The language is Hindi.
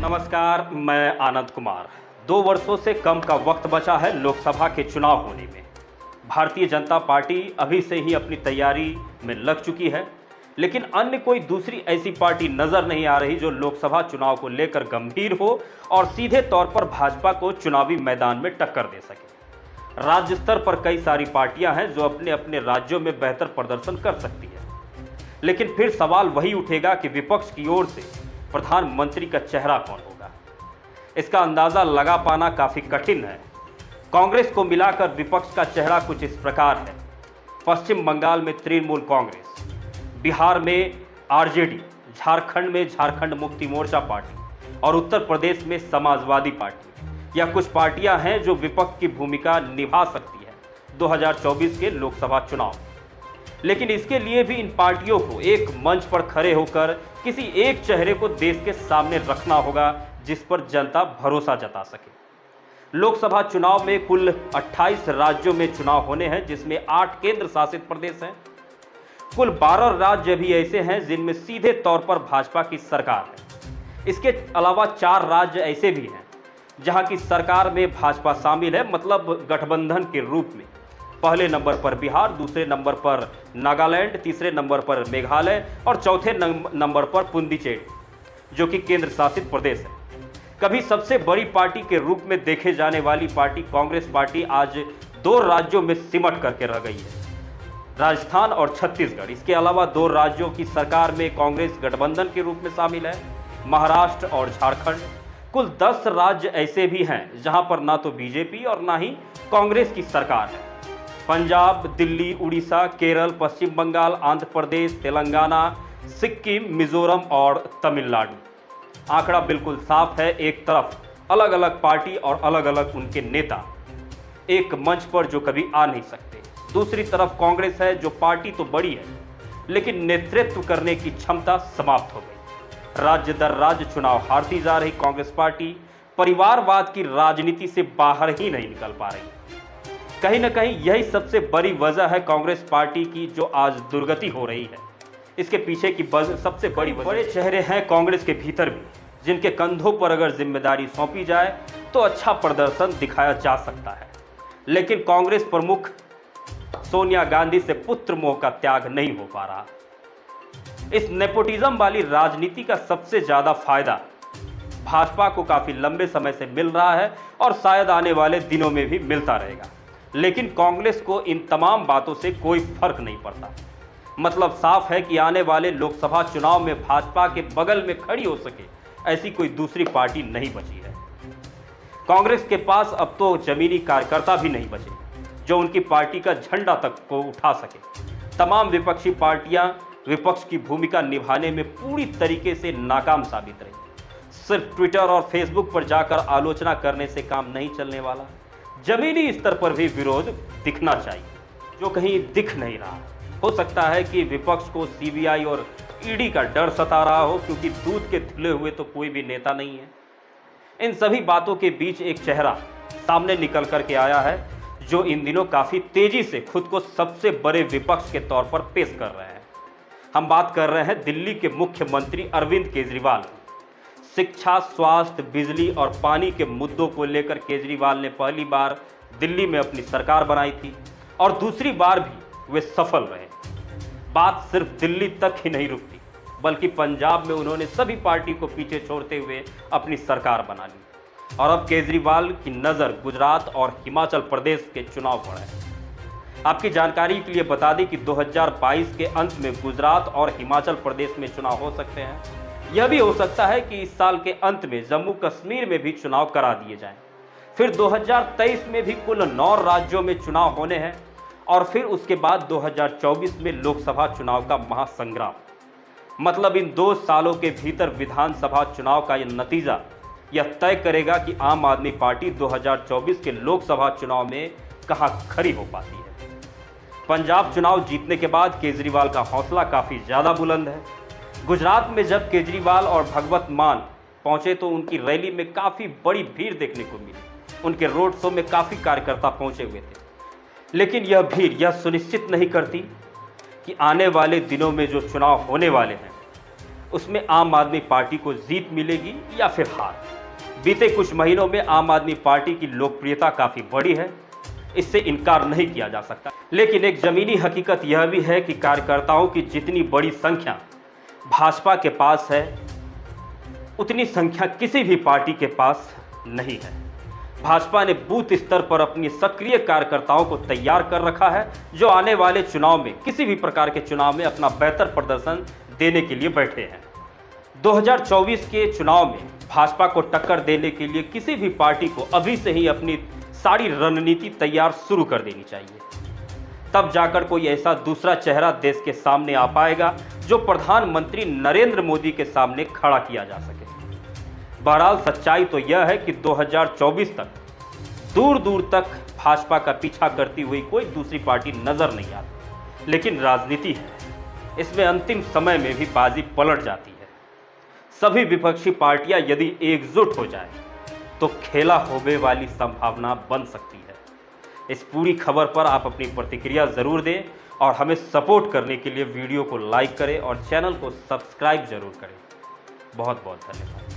नमस्कार, मैं आनंद कुमार। 2 वर्षों से कम का वक्त बचा है लोकसभा के चुनाव होने में। भारतीय जनता पार्टी अभी से ही अपनी तैयारी में लग चुकी है, लेकिन अन्य कोई दूसरी ऐसी पार्टी नजर नहीं आ रही जो लोकसभा चुनाव को लेकर गंभीर हो और सीधे तौर पर भाजपा को चुनावी मैदान में टक्कर दे सके। राज्य स्तर पर कई सारी पार्टियां हैं जो अपने अपने राज्यों में बेहतर प्रदर्शन कर सकती है, लेकिन फिर सवाल वही उठेगा कि विपक्ष की ओर से प्रधानमंत्री का चेहरा कौन होगा। इसका अंदाजा लगा पाना काफी कठिन है। कांग्रेस को मिलाकर विपक्ष का चेहरा कुछ इस प्रकार है। पश्चिम बंगाल में तृणमूल कांग्रेस, बिहार में आरजेडी, झारखंड में झारखंड मुक्ति मोर्चा पार्टी और उत्तर प्रदेश में समाजवादी पार्टी। यह कुछ पार्टियां हैं जो विपक्ष की भूमिका निभा सकती है 2024 के लोकसभा चुनाव। लेकिन इसके लिए भी इन पार्टियों को एक मंच पर खड़े होकर किसी एक चेहरे को देश के सामने रखना होगा जिस पर जनता भरोसा जता सके। लोकसभा चुनाव में कुल 28 राज्यों में चुनाव होने हैं, जिसमें 8 केंद्र शासित प्रदेश हैं। कुल 12 राज्य भी ऐसे हैं जिनमें सीधे तौर पर भाजपा की सरकार है। इसके अलावा 4 राज्य ऐसे भी हैं जहां की सरकार में भाजपा शामिल है, मतलब गठबंधन के रूप में। पहले नंबर पर बिहार, दूसरे नंबर पर नागालैंड, तीसरे नंबर पर मेघालय और चौथे नंबर पर पुडुचेरी, जो कि केंद्र शासित प्रदेश है। कभी सबसे बड़ी पार्टी के रूप में देखे जाने वाली पार्टी कांग्रेस पार्टी आज 2 राज्यों में सिमट करके रह गई है, राजस्थान और छत्तीसगढ़। इसके अलावा 2 राज्यों की सरकार में कांग्रेस गठबंधन के रूप में शामिल है, महाराष्ट्र और झारखंड। कुल 10 राज्य ऐसे भी हैं जहां पर ना तो बीजेपी और ना ही कांग्रेस की सरकार है। पंजाब, दिल्ली, उड़ीसा, केरल, पश्चिम बंगाल, आंध्र प्रदेश, तेलंगाना, सिक्किम, मिजोरम और तमिलनाडु। आंकड़ा बिल्कुल साफ है। एक तरफ अलग अलग पार्टी और अलग अलग उनके नेता एक मंच पर जो कभी आ नहीं सकते, दूसरी तरफ कांग्रेस है जो पार्टी तो बड़ी है लेकिन नेतृत्व करने की क्षमता समाप्त हो गई। राज्य दर राज्य चुनाव हारती जा रही कांग्रेस पार्टी परिवारवाद की राजनीति से बाहर ही नहीं निकल पा रही। कहीं ना कहीं यही सबसे बड़ी वजह है कांग्रेस पार्टी की जो आज दुर्गति हो रही है। इसके पीछे की सबसे बड़ी बड़े चेहरे हैं कांग्रेस के भीतर भी, जिनके कंधों पर अगर जिम्मेदारी सौंपी जाए तो अच्छा प्रदर्शन दिखाया जा सकता है। लेकिन कांग्रेस प्रमुख सोनिया गांधी से पुत्र मोह का त्याग नहीं हो पा रहा। इस नेपोटिज्म वाली राजनीति का सबसे ज्यादा फायदा भाजपा को काफी लंबे समय से मिल रहा है और शायद आने वाले दिनों में भी मिलता रहेगा। लेकिन कांग्रेस को इन तमाम बातों से कोई फर्क नहीं पड़ता। मतलब साफ है कि आने वाले लोकसभा चुनाव में भाजपा के बगल में खड़ी हो सके ऐसी कोई दूसरी पार्टी नहीं बची है। कांग्रेस के पास अब तो जमीनी कार्यकर्ता भी नहीं बचे जो उनकी पार्टी का झंडा तक को उठा सके। तमाम विपक्षी पार्टियां विपक्ष की भूमिका निभाने में पूरी तरीके से नाकाम साबित रही। सिर्फ ट्विटर और फेसबुक पर जाकर आलोचना करने से काम नहीं चलने वाला, जमीनी स्तर पर भी विरोध दिखना चाहिए, जो कहीं दिख नहीं रहा। हो सकता है कि विपक्ष को सीबीआई और ईडी का डर सता रहा हो, क्योंकि दूध के धुले हुए तो कोई भी नेता नहीं है। इन सभी बातों के बीच एक चेहरा सामने निकल करके आया है जो इन दिनों काफी तेजी से खुद को सबसे बड़े विपक्ष के तौर पर पेश कर रहे हैं। हम बात कर रहे हैं दिल्ली के मुख्यमंत्री अरविंद केजरीवाल। शिक्षा, स्वास्थ्य, बिजली और पानी के मुद्दों को लेकर केजरीवाल ने पहली बार दिल्ली में अपनी सरकार बनाई थी और दूसरी बार भी वे सफल रहे। बात सिर्फ दिल्ली तक ही नहीं रुकती, बल्कि पंजाब में उन्होंने सभी पार्टी को पीछे छोड़ते हुए अपनी सरकार बना ली। और अब केजरीवाल की नज़र गुजरात और हिमाचल प्रदेश के चुनाव पर है। आपकी जानकारी के लिए बता दें कि 2022 के अंत में गुजरात और हिमाचल प्रदेश में चुनाव हो सकते हैं। यह भी हो सकता है कि इस साल के अंत में जम्मू कश्मीर में भी चुनाव करा दिए जाएं। फिर 2023 में भी कुल 9 राज्यों में चुनाव होने हैं और फिर उसके बाद 2024 में लोकसभा चुनाव का महासंग्राम। मतलब इन 2 सालों के भीतर विधानसभा चुनाव का यह नतीजा यह तय करेगा कि आम आदमी पार्टी 2024 के लोकसभा चुनाव में कहां खड़ी हो पाती है। पंजाब चुनाव जीतने के बाद केजरीवाल का हौसला काफी ज्यादा बुलंद है। गुजरात में जब केजरीवाल और भगवत मान पहुंचे तो उनकी रैली में काफी बड़ी भीड़ देखने को मिली। उनके रोड शो में काफी कार्यकर्ता पहुंचे हुए थे। लेकिन यह भीड़ यह सुनिश्चित नहीं करती कि आने वाले दिनों में जो चुनाव होने वाले हैं उसमें आम आदमी पार्टी को जीत मिलेगी या फिर हार। बीते कुछ महीनों में आम आदमी पार्टी की लोकप्रियता काफ़ी बढ़ी है, इससे इनकार नहीं किया जा सकता। लेकिन एक ज़मीनी हकीकत यह भी है कि कार्यकर्ताओं की जितनी बड़ी संख्या भाजपा के पास है, उतनी संख्या किसी भी पार्टी के पास नहीं है। भाजपा ने बूथ स्तर पर अपनी सक्रिय कार्यकर्ताओं को तैयार कर रखा है, जो आने वाले चुनाव में, किसी भी प्रकार के चुनाव में अपना बेहतर प्रदर्शन देने के लिए बैठे हैं। 2024 के चुनाव में भाजपा को टक्कर देने के लिए किसी भी पार्टी को अभी से ही अपनी सारी रणनीति तैयार शुरू कर देनी चाहिए। तब जाकर कोई ऐसा दूसरा चेहरा देश के सामने आ पाएगा जो प्रधानमंत्री नरेंद्र मोदी के सामने खड़ा किया जा सके। बहरहाल सच्चाई तो यह है कि 2024 तक दूर दूर तक भाजपा का पीछा करती हुई कोई दूसरी पार्टी नजर नहीं आती। लेकिन राजनीति है, इसमें अंतिम समय में भी बाजी पलट जाती है। सभी विपक्षी पार्टियां यदि एकजुट हो जाए तो खेला होने वाली संभावना बन सकती है। इस पूरी खबर पर आप अपनी प्रतिक्रिया जरूर दें और हमें सपोर्ट करने के लिए वीडियो को लाइक करें और चैनल को सब्सक्राइब जरूर करें। बहुत बहुत धन्यवाद।